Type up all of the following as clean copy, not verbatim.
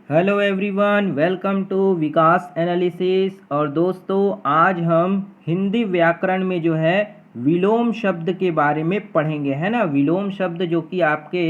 Hello everyone, welcome to Vikas analysis. और दोस्तों, आज हम हिंदी व्याकरण में जो है विलोम शब्द के बारे में पढ़ेंगे, है ना। विलोम शब्द जो कि आपके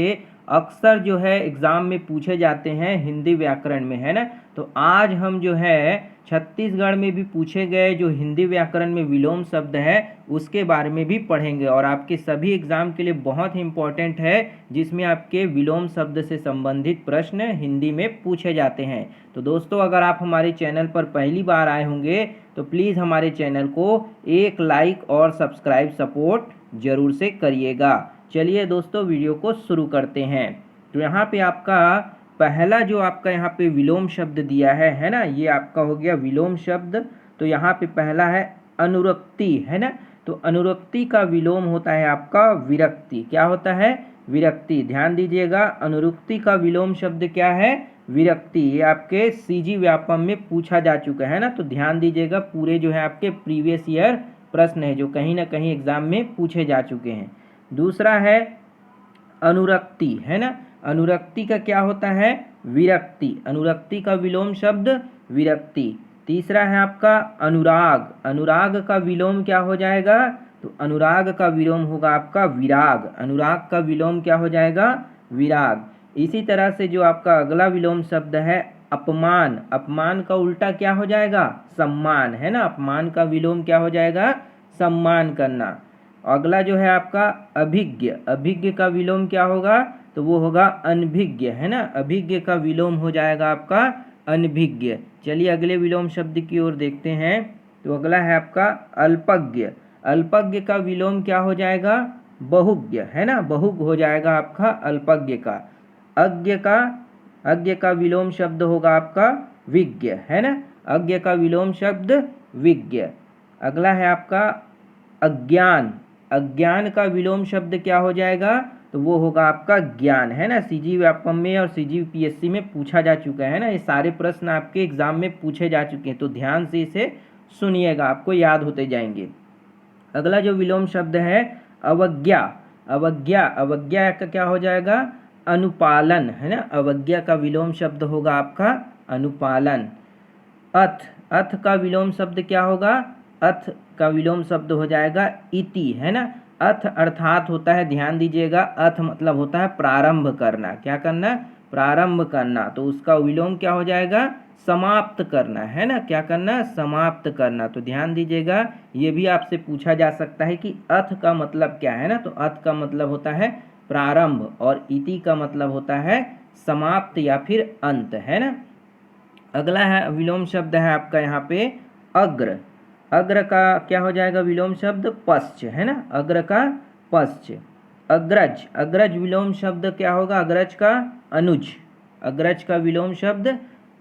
अक्सर जो है एग्ज़ाम में पूछे जाते हैं हिंदी व्याकरण में, है ना। तो आज हम जो है छत्तीसगढ़ में भी पूछे गए जो हिंदी व्याकरण में विलोम शब्द है उसके बारे में भी पढ़ेंगे, और आपके सभी एग्ज़ाम के लिए बहुत ही इम्पोर्टेंट है, जिसमें आपके विलोम शब्द से संबंधित प्रश्न हिंदी में पूछे जाते हैं। तो दोस्तों, अगर आप हमारे चैनल पर पहली बार आए होंगे तो प्लीज़ हमारे चैनल को एक लाइक और सब्सक्राइब सपोर्ट ज़रूर से करिएगा। चलिए दोस्तों, वीडियो को शुरू करते हैं। तो यहाँ पे आपका पहला जो आपका यहाँ पे विलोम शब्द दिया है ना, ये आपका हो गया विलोम शब्द। तो यहाँ पे पहला है अनुरक्ति, है ना। तो अनुरक्ति का विलोम होता है आपका विरक्ति। क्या होता है? विरक्ति। ध्यान दीजिएगा, अनुरक्ति का विलोम शब्द क्या है? विरक्ति। ये आपके सीजी व्यापम में पूछा जा चुका है ना। तो ध्यान दीजिएगा, पूरे जो है आपके प्रीवियस ईयर प्रश्न है जो कहीं ना कहीं एग्जाम में पूछे जा चुके हैं। दूसरा है अनुरक्ति, है ना। अनुरक्ति का क्या होता है? विरक्ति। अनुरक्ति का विलोम शब्द विरक्ति। तीसरा है आपका अनुराग। अनुराग का विलोम क्या हो जाएगा? तो अनुराग का विलोम होगा आपका विराग। अनुराग का विलोम क्या हो जाएगा? विराग। इसी तरह से जो आपका अगला विलोम शब्द है अपमान। अपमान का उल्टा क्या हो जाएगा? सम्मान, है ना। अपमान का विलोम क्या हो जाएगा? सम्मान करना। अगला जो है आपका अभिज्ञ। अभिज्ञ का विलोम क्या होगा? तो वो होगा अनभिज्ञ, है ना। अभिज्ञ का विलोम हो जाएगा आपका अनभिज्ञ। चलिए अगले विलोम शब्द की ओर देखते हैं। तो अगला है आपका अल्पज्ञ। अल्पज्ञ का विलोम क्या हो जाएगा? बहुज्ञ, है ना। बहुज्ञ हो जाएगा आपका अल्पज्ञ का। अज्ञ का विलोम शब्द होगा आपका विज्ञ, है ना। अज्ञ का विलोम शब्द विज्ञ। अगला है आपका अज्ञान। अज्ञान का विलोम शब्द क्या हो जाएगा? तो वो होगा आपका ज्ञान, है ना। सीजी व्यापम में और सीजी पीएससी में पूछा जा चुका है ना। ये सारे प्रश्न आपके एग्जाम में पूछे जा चुके हैं, तो ध्यान से इसे सुनिएगा, आपको याद होते जाएंगे। अगला जो विलोम शब्द है अवज्ञा। अवज्ञा। अवज्ञा का क्या हो जाएगा? अनुपालन, है ना। अवज्ञा का विलोम शब्द होगा आपका अनुपालन। अथ। अथ का विलोम शब्द क्या होगा? अथ का विलोम शब्द हो जाएगा इति, है ना। अथ अर्थात होता है, ध्यान दीजिएगा, अथ मतलब होता है प्रारंभ करना। क्या करना? प्रारंभ करना। तो उसका विलोम क्या हो जाएगा? समाप्त करना, है ना। क्या करना? समाप्त करना। तो ध्यान दीजिएगा, ये भी आपसे पूछा जा सकता है कि अथ का मतलब क्या है ना। तो अथ का मतलब होता है प्रारंभ, और इति का मतलब होता है समाप्त या फिर अंत, है ना। अगला है विलोम शब्द है आपका यहाँ पे अग्र। अग्र का क्या हो जाएगा विलोम शब्द? पश्च, है ना। अग्र का पश्च। अग्रज। अग्रज विलोम शब्द क्या होगा? अग्रज का अनुज। अग्रज का विलोम शब्द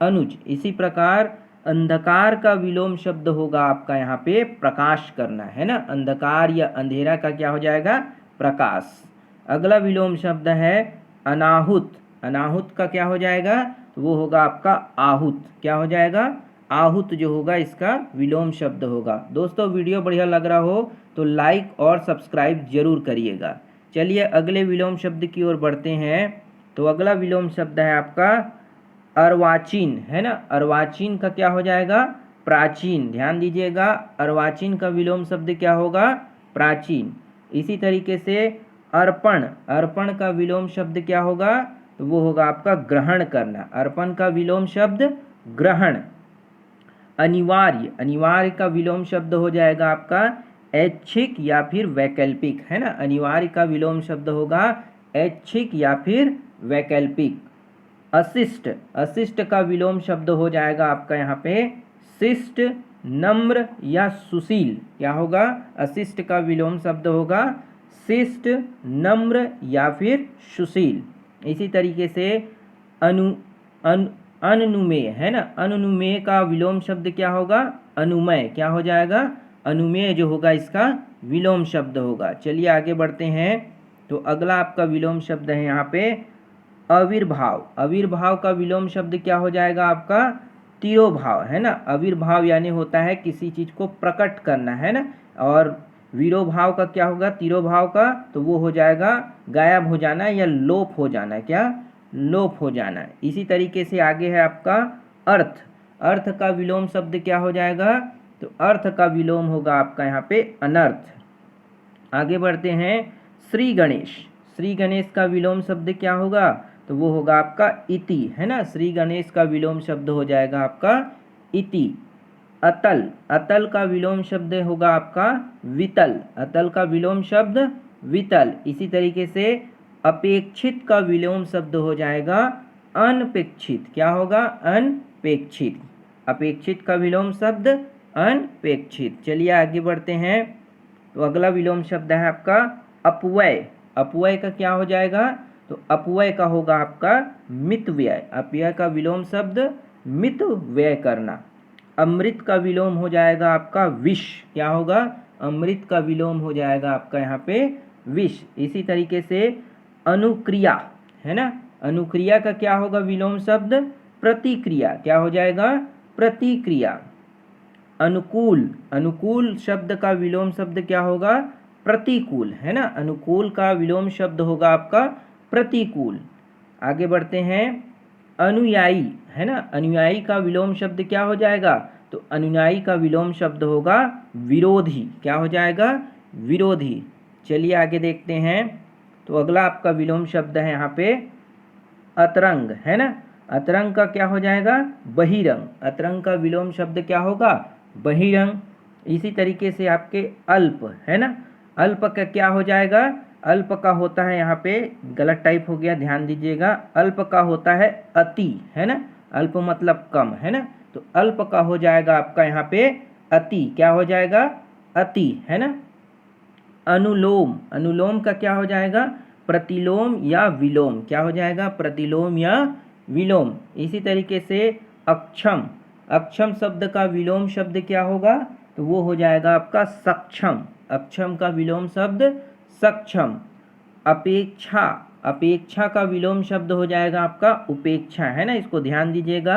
अनुज। इसी प्रकार अंधकार का विलोम शब्द होगा आपका यहाँ पे प्रकाश करना, है ना। अंधकार या अंधेरा का क्या हो जाएगा? प्रकाश। अगला विलोम शब्द है अनाहुत। अनाहुत का क्या हो जाएगा? तो वो होगा आपका आहुत। क्या हो जाएगा? आहुत जो होगा इसका विलोम शब्द होगा। दोस्तों, वीडियो बढ़िया लग रहा हो तो लाइक और सब्सक्राइब जरूर करिएगा। चलिए अगले विलोम शब्द की ओर बढ़ते हैं। तो अगला विलोम शब्द है आपका अर्वाचीन, है ना। अर्वाचीन का क्या हो जाएगा? प्राचीन। ध्यान दीजिएगा, अर्वाचीन का विलोम शब्द क्या होगा? प्राचीन। इसी तरीके से अर्पण। अर्पण का विलोम शब्द क्या होगा? तो वो होगा आपका ग्रहण करना। अर्पण का विलोम शब्द ग्रहण। अनिवार्य। अनिवार्य का विलोम शब्द हो जाएगा आपका ऐच्छिक या फिर वैकल्पिक, है ना। अनिवार्य का विलोम शब्द होगा ऐच्छिक या फिर वैकल्पिक। अशिष्ट। अशिष्ट का विलोम शब्द हो जाएगा आपका यहाँ पे शिष्ट, नम्र या सुशील। क्या होगा? अशिष्ट का विलोम शब्द होगा शिष्ट, नम्र या फिर सुशील। इसी तरीके से अनुमेय, है ना। अनुमेय का विलोम शब्द क्या होगा? अनुमेय। क्या हो जाएगा? अनुमेय जो होगा इसका विलोम शब्द होगा। चलिए आगे बढ़ते हैं। तो अगला आपका विलोम शब्द है यहाँ पे आविर्भाव। आविर्भाव का विलोम शब्द क्या हो जाएगा आपका? तिरोभाव, है ना। आविर्भाव यानी होता है किसी चीज को प्रकट करना, है ना। और विरोभाव का क्या होगा? तिरोभाव का तो वो हो जाएगा गायब हो जाना या लोप हो जाना। क्या? लोप हो जाना। इसी तरीके से आगे है आपका अर्थ। अर्थ का विलोम शब्द क्या हो जाएगा? तो अर्थ का विलोम होगा आपका यहाँ पे अनर्थ। आगे बढ़ते हैं, श्री गणेश। श्री गणेश का विलोम शब्द क्या होगा? तो वो होगा आपका इति, है ना। श्री गणेश का विलोम शब्द हो जाएगा आपका इति। अतल, अतल का विलोम शब्द होगा आपका वितल। अतल का विलोम शब्द वितल। इसी तरीके से अपेक्षित का विलोम शब्द हो जाएगा अनपेक्षित। क्या होगा? अनपेक्षित। अपेक्षित का विलोम शब्द अनपेक्षित। चलिए आगे बढ़ते हैं। तो अगला विलोम शब्द है आपका अपव्यय। अपव्यय का क्या हो जाएगा? तो अपव्यय का होगा आपका मितव्यय। अपव्यय का विलोम शब्द मितव्यय करना। अमृत का विलोम हो जाएगा आपका विष। क्या होगा? अमृत का विलोम हो जाएगा आपका यहाँ पे विष। इसी तरीके से अनुक्रिया, है ना। अनुक्रिया का क्या होगा विलोम शब्द? प्रतिक्रिया। क्या हो जाएगा? प्रतिक्रिया। अनुकूल, अनुकूल शब्द का विलोम शब्द क्या होगा? प्रतिकूल, है ना। अनुकूल का विलोम शब्द होगा आपका प्रतिकूल। आगे बढ़ते हैं, अनुयायी, है ना। अनुयायी का विलोम शब्द क्या हो जाएगा? तो अनुयायी का विलोम शब्द होगा विरोधी। क्या हो जाएगा? विरोधी। चलिए आगे देखते हैं। तो अगला आपका विलोम शब्द है यहाँ पे अतरंग, है ना। अतरंग का क्या हो जाएगा? बहिरंग। अतरंग का विलोम शब्द क्या होगा? बहिरंग। इसी तरीके से आपके अल्प, है ना। अल्प का क्या हो जाएगा? अल्प का होता है यहाँ पे, गलत टाइप हो गया, ध्यान दीजिएगा। अल्प का होता है अति, है ना। अल्प मतलब कम, है ना। तो अल्प का हो जाएगा आपका यहाँ पे अति। क्या हो जाएगा? अति, है ना। अनुलोम, अनुलोम का क्या हो जाएगा? प्रतिलोम या विलोम। क्या हो जाएगा? प्रतिलोम या विलोम। इसी तरीके से अक्षम, अक्षम शब्द का विलोम शब्द क्या होगा? तो वो हो जाएगा आपका सक्षम। अक्षम का विलोम शब्द सक्षम। अपेक्षा, अपेक्षा का विलोम शब्द हो जाएगा आपका उपेक्षा, है ना। इसको ध्यान दीजिएगा।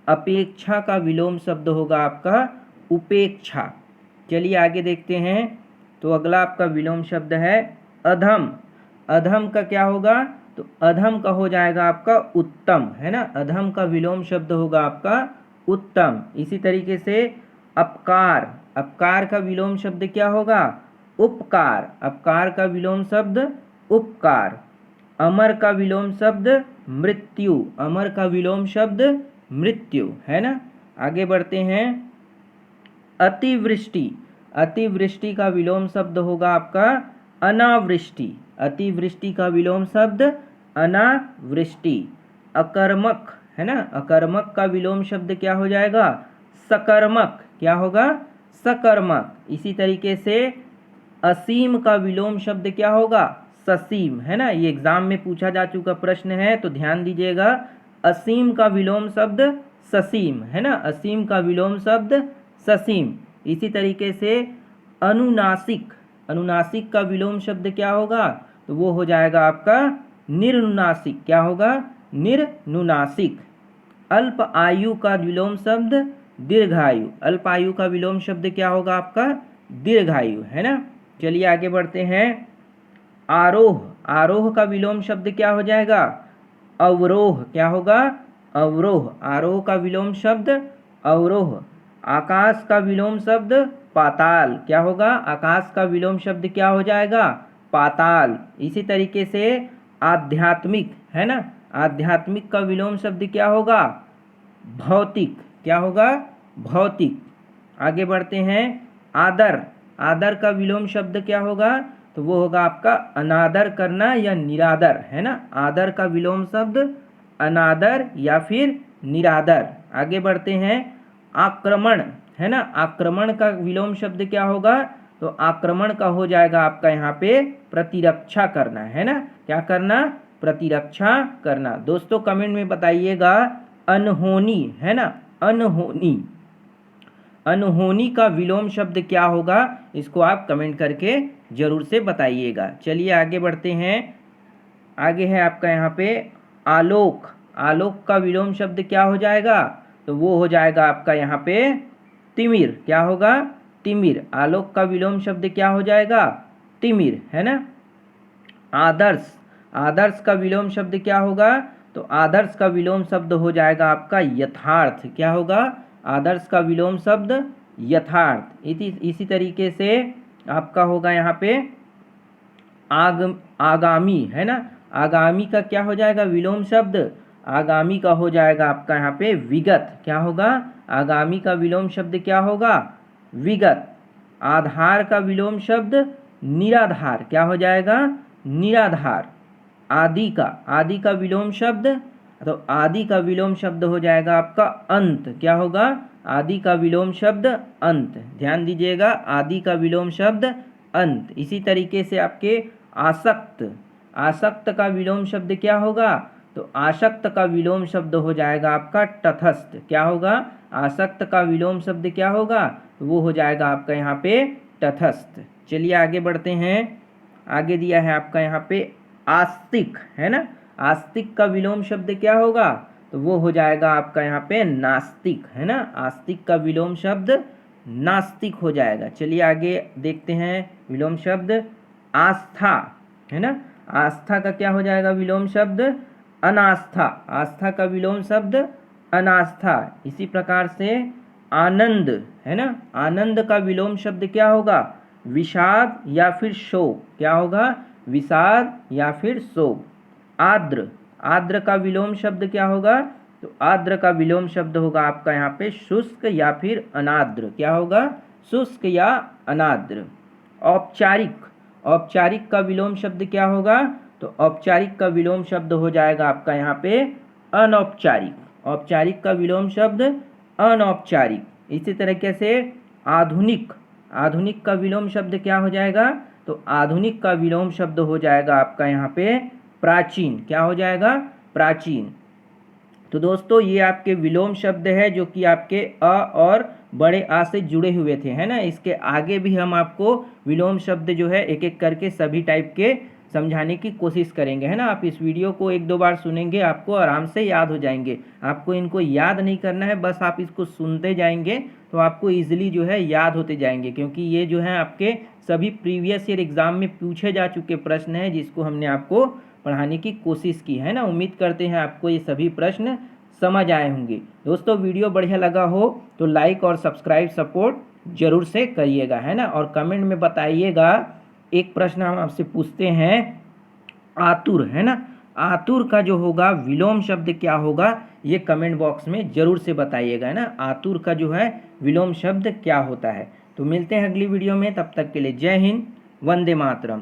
अपेक्षा का विलोम शब्द होगा आपका उपेक्षा। चलिए आगे देखते हैं। तो अगला आपका विलोम शब्द है अधम। अधम का क्या होगा? तो अधम का हो जाएगा आपका उत्तम, है ना। अधम का विलोम शब्द होगा आपका उत्तम। इसी तरीके से अपकार, अपकार का विलोम शब्द क्या होगा? उपकार। अपकार का विलोम शब्द उपकार। अमर का विलोम शब्द मृत्यु। अमर का विलोम शब्द मृत्यु, है ना। आगे बढ़ते हैं। अतिवृष्टि, अतिवृष्टि का विलोम शब्द होगा आपका अनावृष्टि। अतिवृष्टि का विलोम शब्द अनावृष्टि। अकर्मक, है ना। अकर्मक का विलोम शब्द क्या हो जाएगा? सकर्मक। क्या होगा? सकर्मक। इसी तरीके से असीम का विलोम शब्द क्या होगा? ससीम, है ना। ये एग्जाम में पूछा जा चुका प्रश्न है, तो ध्यान दीजिएगा। असीम का विलोम शब्द ससीम, है ना। असीम का विलोम शब्द ससीम। इसी तरीके से अनुनासिक, अनुनासिक का विलोम शब्द क्या होगा? तो वो हो जाएगा आपका निर्नुनासिक। क्या होगा? निर्नुनासिक। अल्प आयु का विलोम शब्द दीर्घायु। अल्प आयु का विलोम शब्द क्या होगा आपका? दीर्घायु, है ना। चलिए आगे बढ़ते हैं। आरोह, आरोह का विलोम शब्द क्या हो जाएगा? अवरोह। क्या होगा? अवरोह। आरोह का विलोम शब्द अवरोह। आकाश का विलोम शब्द पाताल। क्या होगा? आकाश का विलोम शब्द क्या हो जाएगा? पाताल। इसी तरीके से आध्यात्मिक, है ना। आध्यात्मिक का विलोम शब्द क्या होगा? भौतिक। क्या होगा? भौतिक। आगे बढ़ते हैं। आदर, आदर का विलोम शब्द क्या होगा? तो वो होगा आपका अनादर करना या निरादर, है ना। आदर का विलोम शब्द अनादर या फिर निरादर। आगे बढ़ते हैं। आक्रमण, है ना। आक्रमण का विलोम शब्द क्या होगा? तो आक्रमण का हो जाएगा आपका यहाँ पे प्रतिरक्षा करना, है ना। क्या करना? प्रतिरक्षा करना। दोस्तों कमेंट में बताइएगा अनहोनी, है ना। अनहोनी, अनहोनी का विलोम शब्द क्या होगा? इसको आप कमेंट करके जरूर से बताइएगा। चलिए आगे बढ़ते हैं। आगे है आपका यहाँ पे आलोक। आलोक का विलोम शब्द क्या हो जाएगा? तो वो हो जाएगा आपका यहाँ पे तिमिर। क्या होगा? तिमिर। आलोक का विलोम शब्द क्या हो जाएगा? तिमिर, है ना। आदर्श, आदर्श का विलोम शब्द क्या होगा? तो आदर्श का विलोम शब्द हो जाएगा आपका यथार्थ। क्या होगा? आदर्श का विलोम शब्द यथार्थ। इसी तरीके से आपका होगा यहाँ पे आगामी, है ना। आगामी का क्या हो जाएगा विलोम शब्द? आगामी का हो जाएगा आपका यहाँ पे विगत। क्या होगा? आगामी का विलोम शब्द क्या होगा? विगत। आधार का विलोम शब्द निराधार। क्या हो जाएगा? निराधार। आदि का विलोम शब्द, तो आदि का विलोम शब्द हो जाएगा आपका अंत। क्या होगा? आदि का विलोम शब्द अंत। ध्यान दीजिएगा, आदि का विलोम शब्द अंत। इसी तरीके से आपके आसक्त का विलोम शब्द क्या होगा? तो आसक्त का विलोम शब्द हो जाएगा आपका तटस्थ। क्या होगा? आसक्त का विलोम शब्द क्या होगा? वो हो जाएगा आपका यहाँ पे तटस्थ। चलिए आगे बढ़ते हैं। आगे दिया है आपका यहाँ पे आस्तिक, है ना। आस्तिक का विलोम शब्द क्या होगा? तो वो हो जाएगा आपका यहाँ पे नास्तिक, है ना। आस्तिक का विलोम शब्द नास्तिक हो जाएगा। चलिए आगे देखते हैं विलोम शब्द आस्था, है ना। आस्था का क्या हो जाएगा विलोम शब्द? अनास्था। आस्था का विलोम शब्द अनास्था। इसी प्रकार से आनंद, है ना। आनंद का विलोम शब्द क्या होगा? विषाद या फिर शोक। क्या होगा? विषाद या फिर शोक। आर्द्र का विलोम शब्द क्या होगा? तो आर्द्र का विलोम शब्द होगा आपका यहाँ पे शुष्क या फिर अनार्द्र। क्या होगा? शुष्क या अनार्द्र। औपचारिक का विलोम शब्द क्या होगा? तो औपचारिक का विलोम शब्द हो जाएगा आपका यहाँ पे अनौपचारिक। औपचारिक का विलोम शब्द अनौपचारिक। इसी तरीके से आधुनिक का विलोम शब्द क्या हो जाएगा? तो आधुनिक का विलोम शब्द हो जाएगा आपका यहाँ पे प्राचीन। क्या हो जाएगा? प्राचीन। तो दोस्तों ये आपके विलोम शब्द है जो कि आपके अ और बड़े आ से जुड़े हुए थे, है ना। इसके आगे भी हम आपको विलोम शब्द जो है एक एक करके सभी टाइप के समझाने की कोशिश करेंगे, है ना। आप इस वीडियो को एक दो बार सुनेंगे, आपको आराम से याद हो जाएंगे। आपको इनको याद नहीं करना है, बस आप इसको सुनते जाएंगे तो आपको ईजिली जो है याद होते जाएंगे, क्योंकि ये जो है आपके सभी प्रीवियस ईयर एग्जाम में पूछे जा चुके प्रश्न हैं जिसको हमने आपको पढ़ाने की कोशिश की है ना। उम्मीद करते हैं आपको ये सभी प्रश्न समझ आए होंगे। दोस्तों वीडियो बढ़िया लगा हो तो लाइक और सब्सक्राइब सपोर्ट जरूर से करिएगा, है ना। और कमेंट में बताइएगा। एक प्रश्न हम आपसे पूछते हैं आतुर, है ना। आतुर का जो होगा विलोम शब्द क्या होगा? ये कमेंट बॉक्स में जरूर से बताइएगा, है ना। आतुर का जो है विलोम शब्द क्या होता है। तो मिलते हैं अगली वीडियो में, तब तक के लिए जय हिंद, वंदे मातरम।